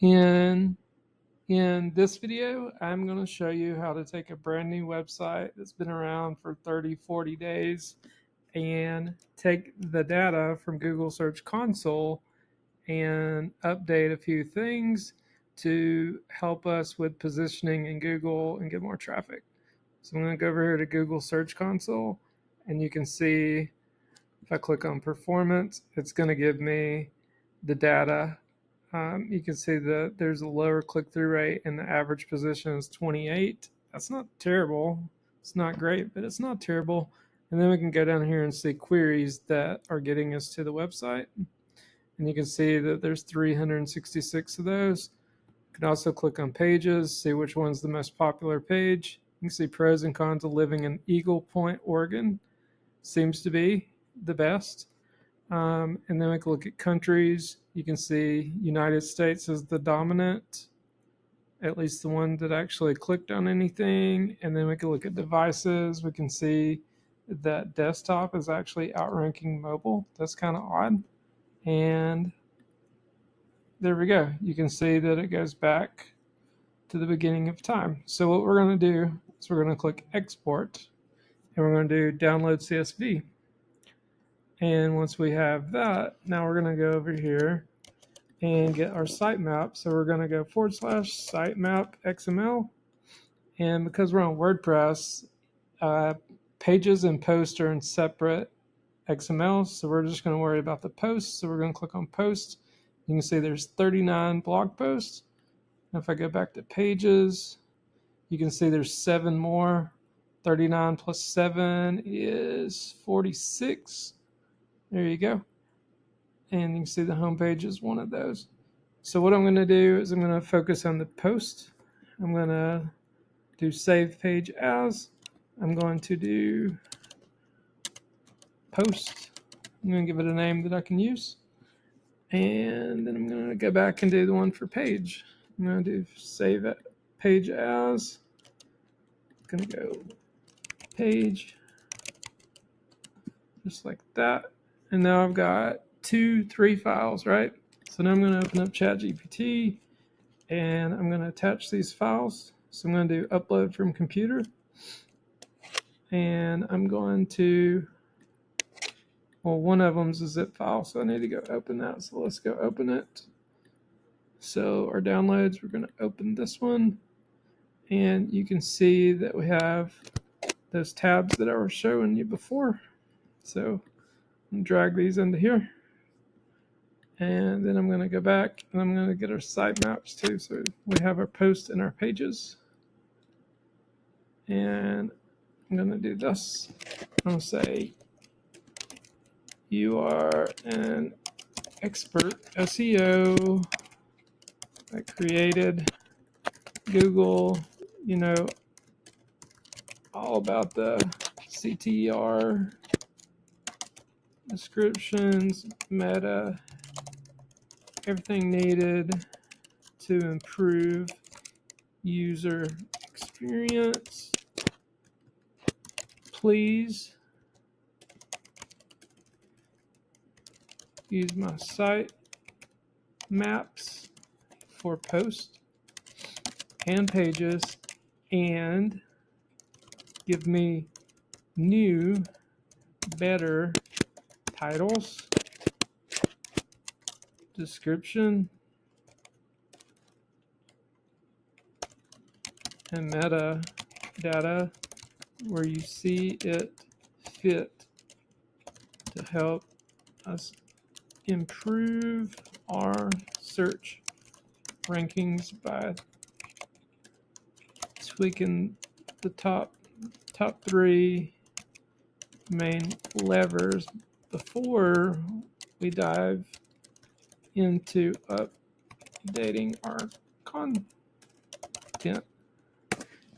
In this video, I'm going to show you how to take a brand new website that's been around for 30, 40 days and take the data from Google Search Console and update a few things to help us with positioning in Google and get more traffic. So I'm going to go over here to Google Search Console, and you can see if I click on performance, it's going to give me the data. You can see that there's a lower click-through rate and the average position is 28. That's not terrible. It's not great, but it's not terrible. And then we can go down here and see queries that are getting us to the website. And you can see that there's 366 of those. You can also click on pages, see which one's the most popular page. You can see pros and cons of living in Eagle Point, Oregon. Seems to be the best. And then we can look at countries. You can see United States is the dominant, at least the one that actually clicked on anything. And then we can look at devices. We can see that desktop is actually outranking mobile. That's kind of odd. And there we go. You can see that it goes back to the beginning of time. So what we're going to do is we're going to click export and we're going to do download CSV. And once we have that, now we're going to go over here and get our sitemap. So we're going to go / sitemap XML. And because we're on WordPress, pages and posts are in separate XML. So we're just going to worry about the posts. So we're going to click on post. You can see there's 39 blog posts. And if I go back to pages, you can see there's 7 more. 39 plus 7 is 46. There you go. And you can see the home page is one of those. So what I'm going to do is I'm going to focus on the post. I'm going to do save page as. I'm going to do post. I'm going to give it a name that I can use. And then I'm going to go back and do the one for page. I'm going to do save it page as. I'm going to go page. Just like that. And now I've got 3 files, right? So now I'm going to open up ChatGPT and I'm going to attach these files. So I'm going to do upload from computer. And I'm going to, well, one of them is a zip file, so I need to go open that. So let's go open it. So our downloads, we're going to open this one. And you can see that we have those tabs that I was showing you before. So I'm drag these into here. And then I'm going to go back and I'm going to get our sitemaps too. So we have our posts and our pages. And I'm going to do this. I'm going to say, you are an expert SEO that created Google, all about the CTR, descriptions, meta, everything needed to improve user experience. Please use my site maps for posts and pages and give me new, better titles, description, and meta data where you see it fit to help us improve our search rankings by tweaking the top 3 main levers before we dive into updating our content.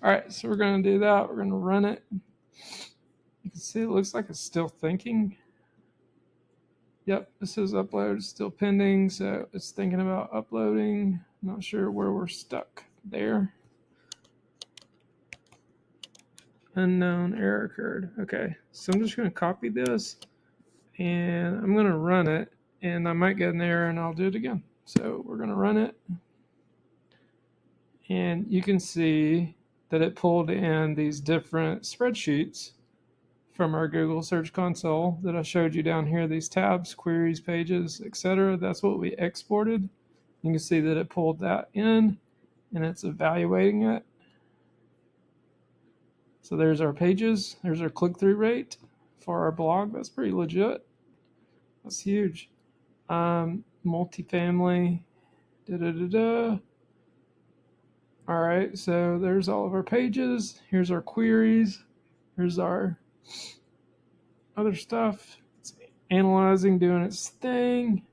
All right, so we're going to do that. We're going to run it. You can see it looks like it's still thinking. Yep, this says upload is still pending, so it's thinking about uploading. Not sure where we're stuck there. Unknown error occurred. Okay, so I'm just going to copy this and I'm going to run it, and I might get an error and I'll do it again. So we're going to run it. And you can see that it pulled in these different spreadsheets from our Google Search Console that I showed you down here, these tabs, queries, pages, etc. That's what we exported. You can see that it pulled that in and it's evaluating it. So there's our pages, there's our click-through rate for our blog. That's pretty legit. That's huge. Multifamily, da-da-da-da. All right, so there's all of our pages. Here's our queries. Here's our other stuff. It's analyzing, doing its thing.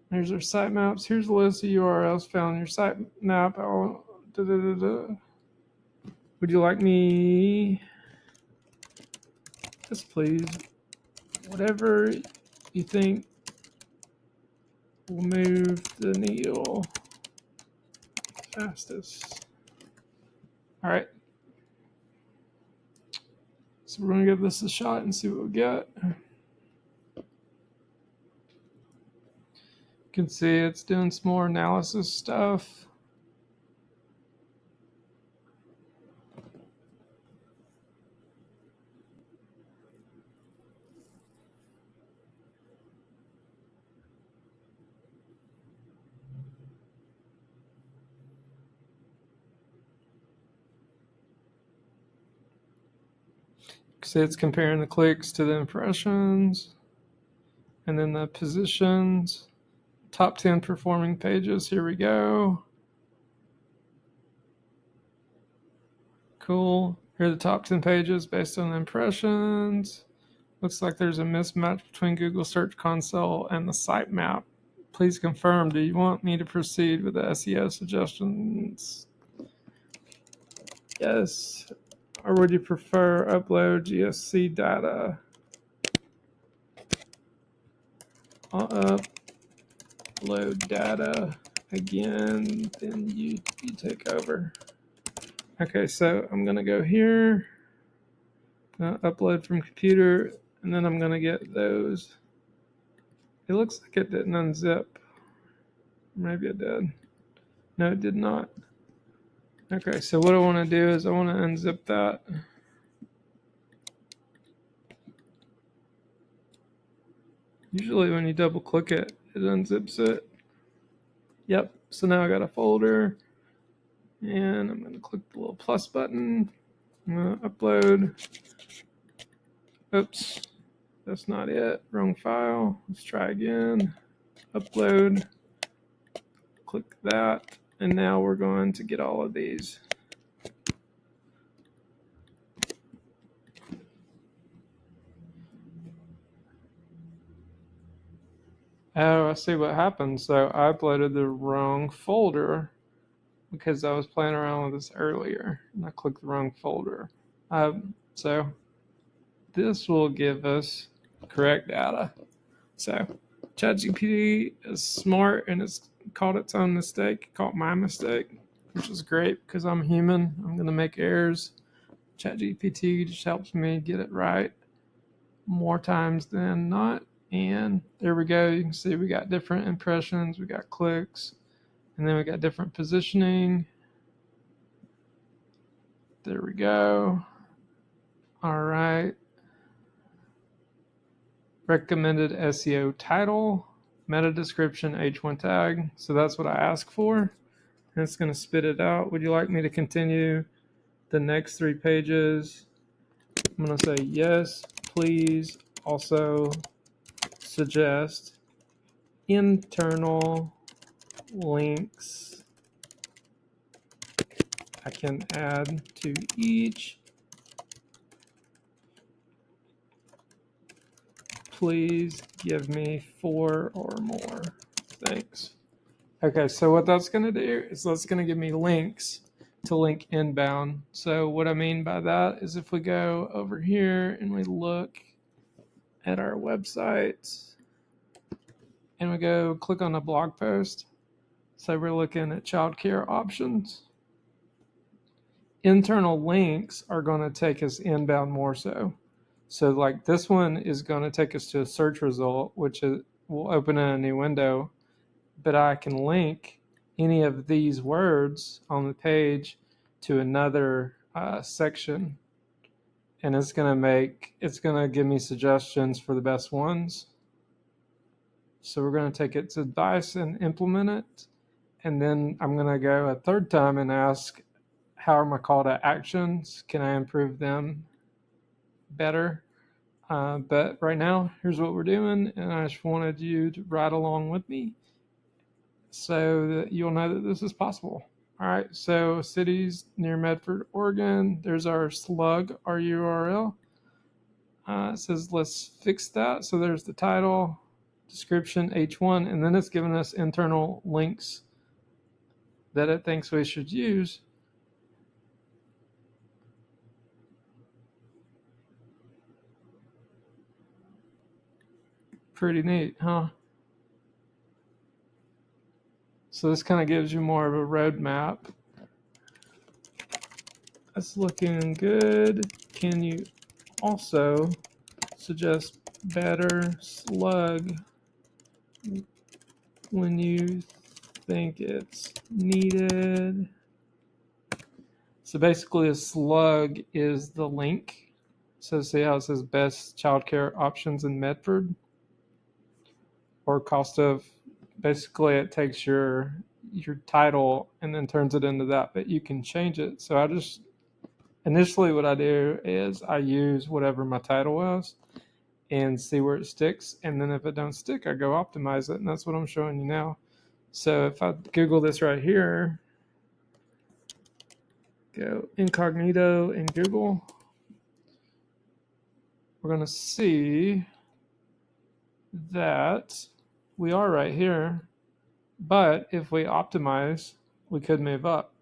There's our sitemaps. Here's a list of URLs found in your sitemap. Would you like me? Yes, please. Whatever you think will move the needle fastest. All right. So we're going to give this a shot and see what we get. You can see it's doing some more analysis stuff. See, it's comparing the clicks to the impressions and then the positions. Top 10 performing pages. Here we go. Cool. Here are the top 10 pages based on the impressions. Looks like there's a mismatch between Google Search Console and the sitemap. Please confirm, do you want me to proceed with the SEO suggestions? Yes. Or would you prefer upload GSC data? I'll upload data again, then you take over. Okay, so I'm going to go here, upload from computer, and then I'm going to get those. It looks like it didn't unzip. Maybe it did. No, it did not. Okay, so what I want to do is I want to unzip that. Usually when you double click it, it unzips it. Yep, so now I got a folder, and I'm going to click the little plus button. I'm going to upload. Oops, that's not it. Wrong file. Let's try again. Upload. Click that, and now we're going to get all of these. Oh, I see what happened. So I uploaded the wrong folder because I was playing around with this earlier, and I clicked the wrong folder. So this will give us correct data. So ChatGPT is smart, and it's caught its own mistake, caught my mistake, which is great because I'm human. I'm going to make errors. ChatGPT just helps me get it right more times than not. And there we go. You can see we got different impressions, we got clicks, and then we got different positioning. There we go. All right. Recommended SEO title, meta description, H1 tag. So that's what I asked for. And it's going to spit it out. Would you like me to continue the next 3 pages? I'm going to say yes, please. Also suggest internal links I can add to each. Please give me 4 or more. Thanks. Okay, so what that's going to do is that's going to give me links to link inbound. So what I mean by that is if we go over here and we look at our website and we go click on a blog post. So we're looking at childcare options. Internal links are going to take us inbound more so. So like this one is going to take us to a search result, which will open in a new window, but I can link any of these words on the page to another section, and it's going to give me suggestions for the best ones. So we're going to take its advice and implement it. And then I'm going to go a third time and ask, how are my call to actions? Can I improve them better? But right now, here's what we're doing. And I just wanted you to ride along with me so that you'll know that this is possible. All right, so cities near Medford, Oregon. There's our slug, our URL. It says let's fix that. So there's the title, description, H1, and then it's giving us internal links that it thinks we should use. Pretty neat, huh? So this kind of gives you more of a roadmap. That's looking good. Can you also suggest better slug when you think it's needed? So basically a slug is the link. So see how it says best childcare options in Medford, or cost of, basically it takes your title and then turns it into that, but you can change it. So I just, initially what I do is I use whatever my title is and see where it sticks, and then if it don't stick, I go optimize it, and that's what I'm showing you now. So if I Google this right here, go incognito in Google, we're going to see that we are right here, but if we optimize, we could move up.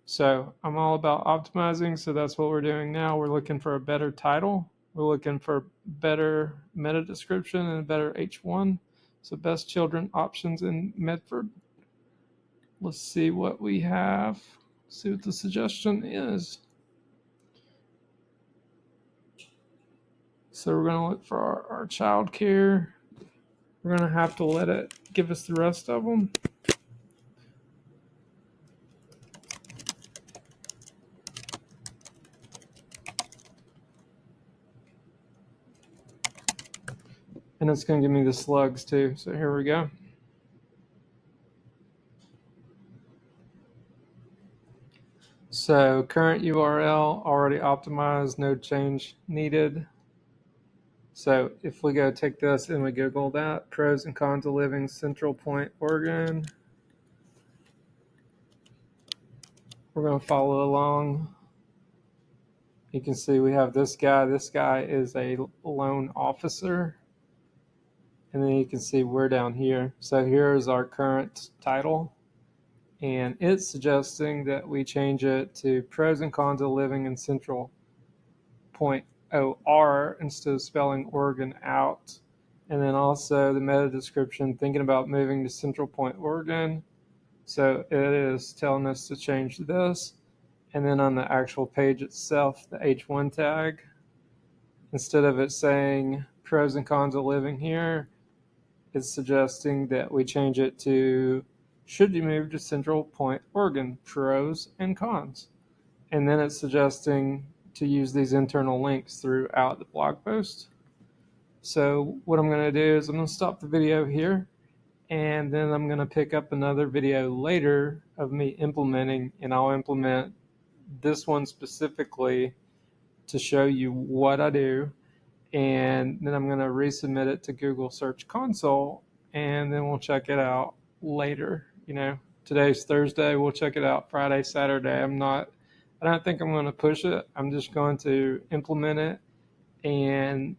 So I'm all about optimizing, so that's what we're doing now. We're looking for a better title. We're looking for better meta description and a better H1. So best children options in Medford. Let's see what we have. See what the suggestion is. So we're going to look for our child care. We're going to have to let it give us the rest of them. And it's going to give me the slugs too. So here we go. So current URL already optimized, no change needed. So if we go take this and we Google that, pros and cons of living Central Point, Oregon, we're going to follow along. You can see we have this guy. This guy is a loan officer. And then you can see we're down here. So here's our current title. And it's suggesting that we change it to pros and cons of living in Central Point OR instead of spelling Oregon out. And then also the meta description, thinking about moving to Central Point, Oregon. So it is telling us to change this. And then on the actual page itself, the H1 tag, instead of it saying pros and cons of living here, it's suggesting that we change it to, should you move to Central Point, Oregon, pros and cons. And then it's suggesting to use these internal links throughout the blog post. So what I'm going to do is I'm going to stop the video here, and then I'm going to pick up another video later of me implementing, and I'll implement this one specifically to show you what I do. And then I'm going to resubmit it to Google Search Console, and then we'll check it out later. You know, today's Thursday. We'll check it out Friday, Saturday. I don't think I'm going to push it. I'm just going to implement it and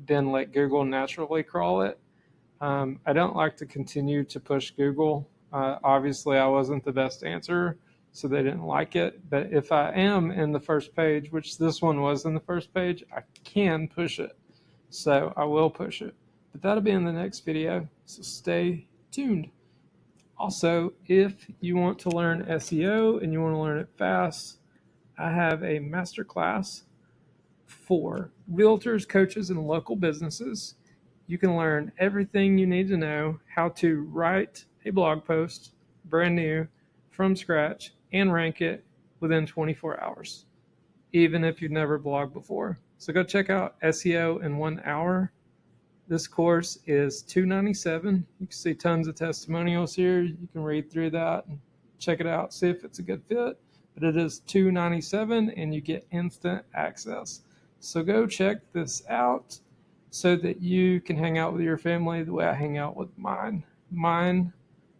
then let Google naturally crawl it. I don't like to continue to push Google. Obviously, I wasn't the best answer, so they didn't like it. But if I am in the first page, which this one was in the first page, I can push it. So I will push it. But that'll be in the next video, so stay tuned. Also, if you want to learn SEO and you want to learn it fast, I have a masterclass for realtors, coaches, and local businesses. You can learn everything you need to know how to write a blog post, brand new from scratch and rank it within 24 hours, even if you've never blogged before. So go check out SEO in 1 hour. This course is $297. You can see tons of testimonials here. You can read through that and check it out, see if it's a good fit. But it is $297 and you get instant access. So go check this out so that you can hang out with your family the way I hang out with mine.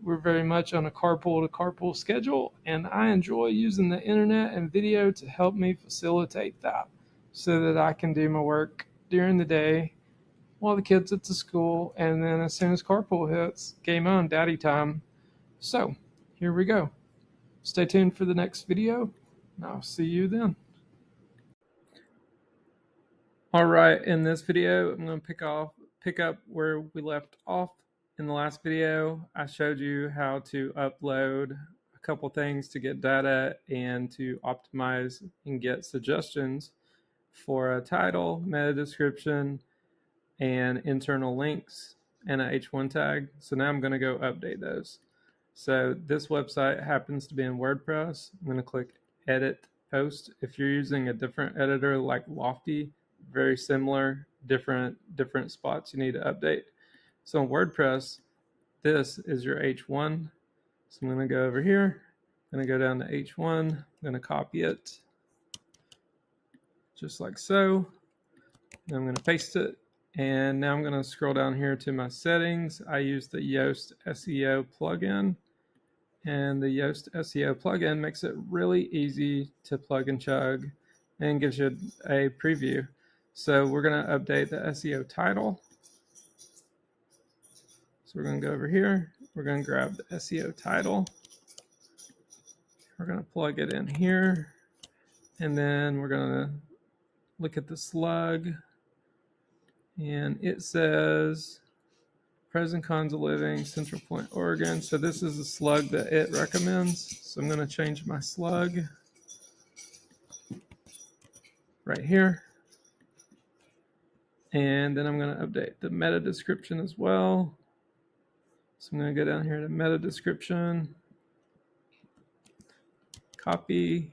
We're very much on a carpool to carpool schedule, and I enjoy using the internet and video to help me facilitate that so that I can do my work during the day while the kids at the school, and then as soon as carpool hits, game on, daddy time. So here we go. Stay tuned for the next video, and I'll see you then. All right, in this video, I'm going to pick up where we left off. In the last video, I showed you how to upload a couple things to get data and to optimize and get suggestions for a title, meta description, and internal links and a H1 tag. So now I'm going to go update those. So this website happens to be in WordPress. I'm going to click edit post. If you're using a different editor like Lofty, very similar, different spots you need to update. So in WordPress, this is your H1. So I'm going to go over here. I'm going to go down to H1. I'm going to copy it just like so. And I'm going to paste it. And now I'm going to scroll down here to my settings. I use the Yoast SEO plugin. And the Yoast SEO plugin makes it really easy to plug and chug and gives you a preview. So we're going to update the SEO title. So we're going to go over here. We're going to grab the SEO title. We're going to plug it in here. And then we're going to look at the slug. And it says pros and cons of living, Central Point, Oregon. So this is the slug that it recommends. So I'm going to change my slug right here. And then I'm going to update the meta description as well. So I'm going to go down here to meta description, copy,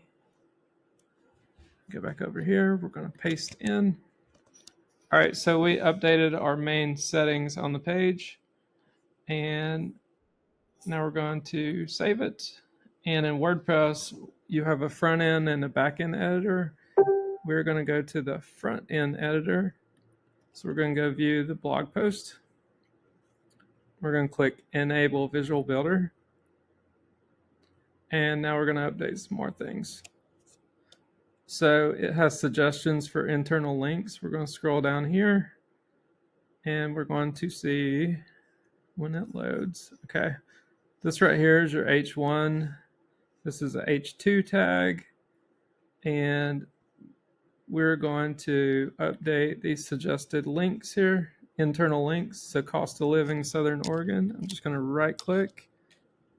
go back over here. We're going to paste in. All right, so we updated our main settings on the page. And now we're going to save it. And in WordPress, you have a front end and a back end editor. We're going to go to the front end editor. So we're going to go view the blog post. We're going to click Enable Visual Builder. And now we're going to update some more things. So it has suggestions for internal links. We're going to scroll down here. And we're going to see when it loads. Okay. This right here is your H1. This is a H2 tag. And we're going to update these suggested links here, internal links. So cost of living, Southern Oregon. I'm just going to right click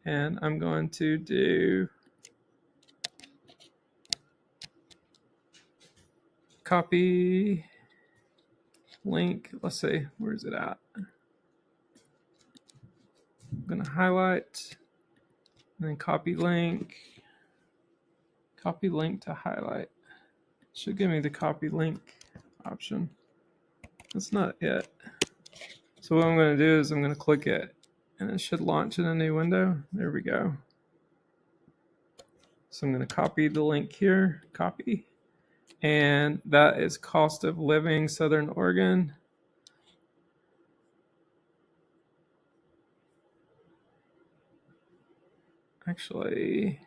and I'm going to do copy link. Let's see, where is it at? I'm going to highlight and then copy link to highlight. Should give me the copy link option. That's not it. So what I'm going to do is I'm going to click it and it should launch in a new window. There we go. So I'm going to copy the link here, copy. And that is cost of living, Southern Oregon. Actually,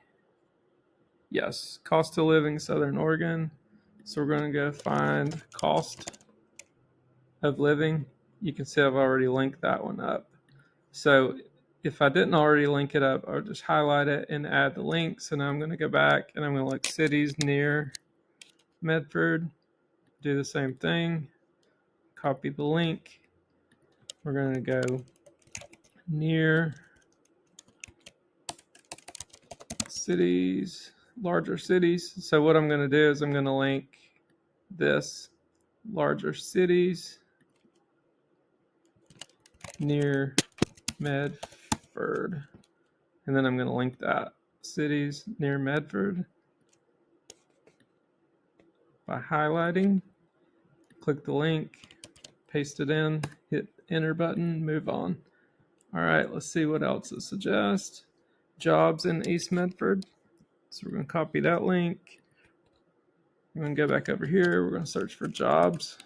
yes, cost of living, Southern Oregon. So we're going to go find cost of living. You can see I've already linked that one up. So if I didn't already link it up, I'll just highlight it and add the link. So now I'm going to go back and I'm going to look cities near Medford. Do the same thing. Copy the link. We're going to go near cities, larger cities. So what I'm going to do is I'm going to link this larger cities near Medford. And then I'm going to link that. Cities near Medford by highlighting. Click the link, paste it in, hit enter button, move on. All right, let's see what else it suggests. Jobs in East Medford. So we're going to copy that link. We're going to go back over here. We're going to search for jobs.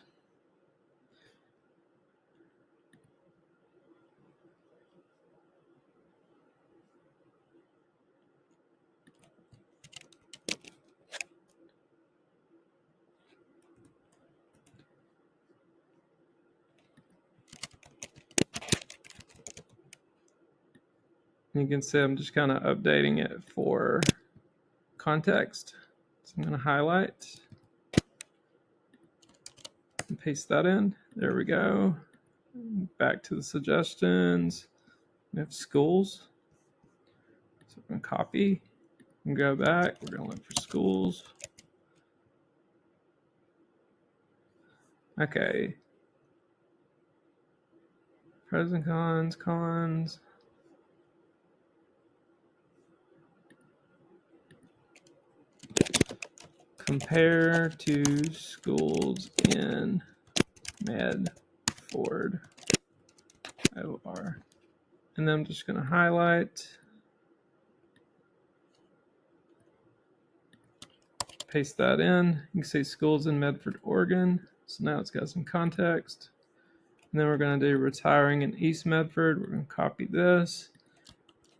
You can see I'm just kind of updating it for context. So I'm going to highlight and paste that in. There we go. Back to the suggestions. We have schools. So we're going to copy and go back. We're going to look for schools. Okay. Pros and cons, cons. Compare to schools in Medford, OR. And then I'm just going to highlight, paste that in. You can see schools in Medford, Oregon. So now it's got some context. And then we're going to do retiring in East Medford. We're going to copy this.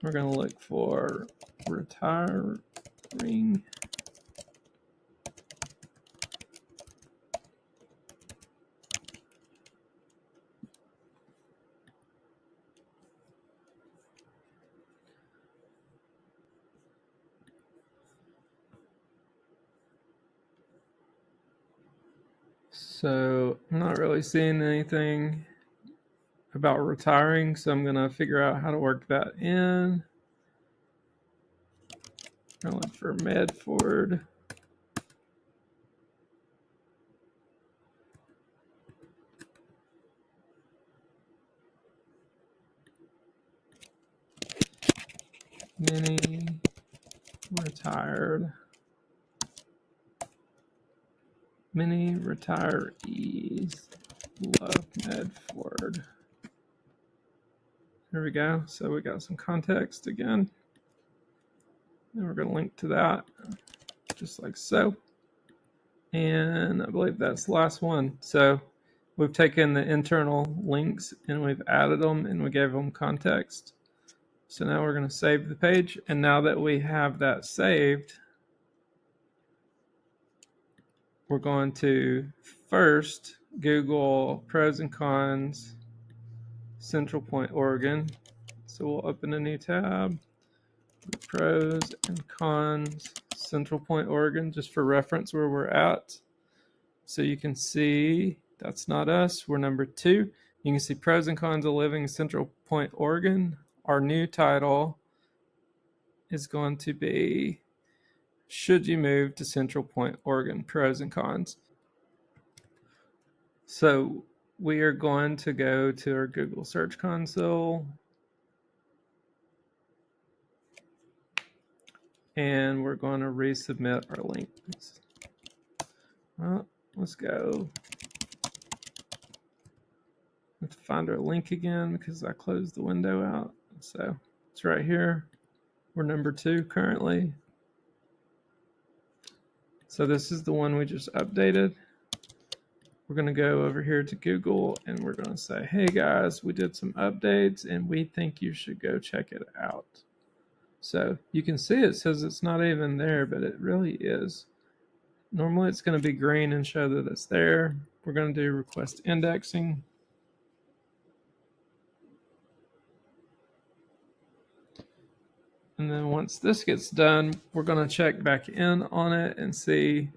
We're going to look for retiring. So I'm not really seeing anything about retiring, so I'm going to figure out how to work that in. I'm going to look for Medford. Many retired. Many retirees love Medford. There we go. So we got some context again. And we're going to link to that just like so. And I believe that's the last one. So we've taken the internal links and we've added them and we gave them context. So now we're going to save the page. And now that we have that saved, we're going to first Google pros and cons Central Point, Oregon. So we'll open a new tab, pros and cons Central Point, Oregon, just for reference where we're at. So you can see that's not us. We're number 2. You can see pros and cons of living in Central Point, Oregon. Our new title is going to be should you move to Central Point, Oregon, pros and cons. So we are going to go to our Google Search Console and we're going to resubmit our links. Well, let's go. I have to find our link again because I closed the window out. So it's right here. We're number 2 currently. So this is the one we just updated. We're going to go over here to Google and we're going to say, hey guys, we did some updates and we think you should go check it out. So you can see it says it's not even there, but it really is. Normally it's going to be green and show that it's there. We're going to do request indexing. And then once this gets done, we're going to check back in on it and see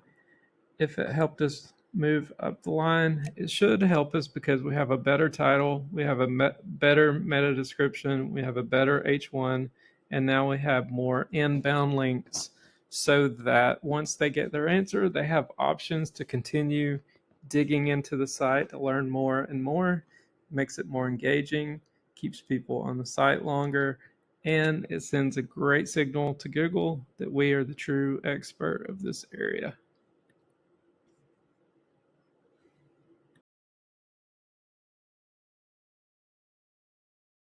if it helped us move up the line. It should help us because we have a better title, we have a better meta description, we have a better H1, and now we have more inbound links so that once they get their answer, they have options to continue digging into the site to learn more and more. It makes it more engaging, keeps people on the site longer, and it sends a great signal to Google that we are the true expert of this area.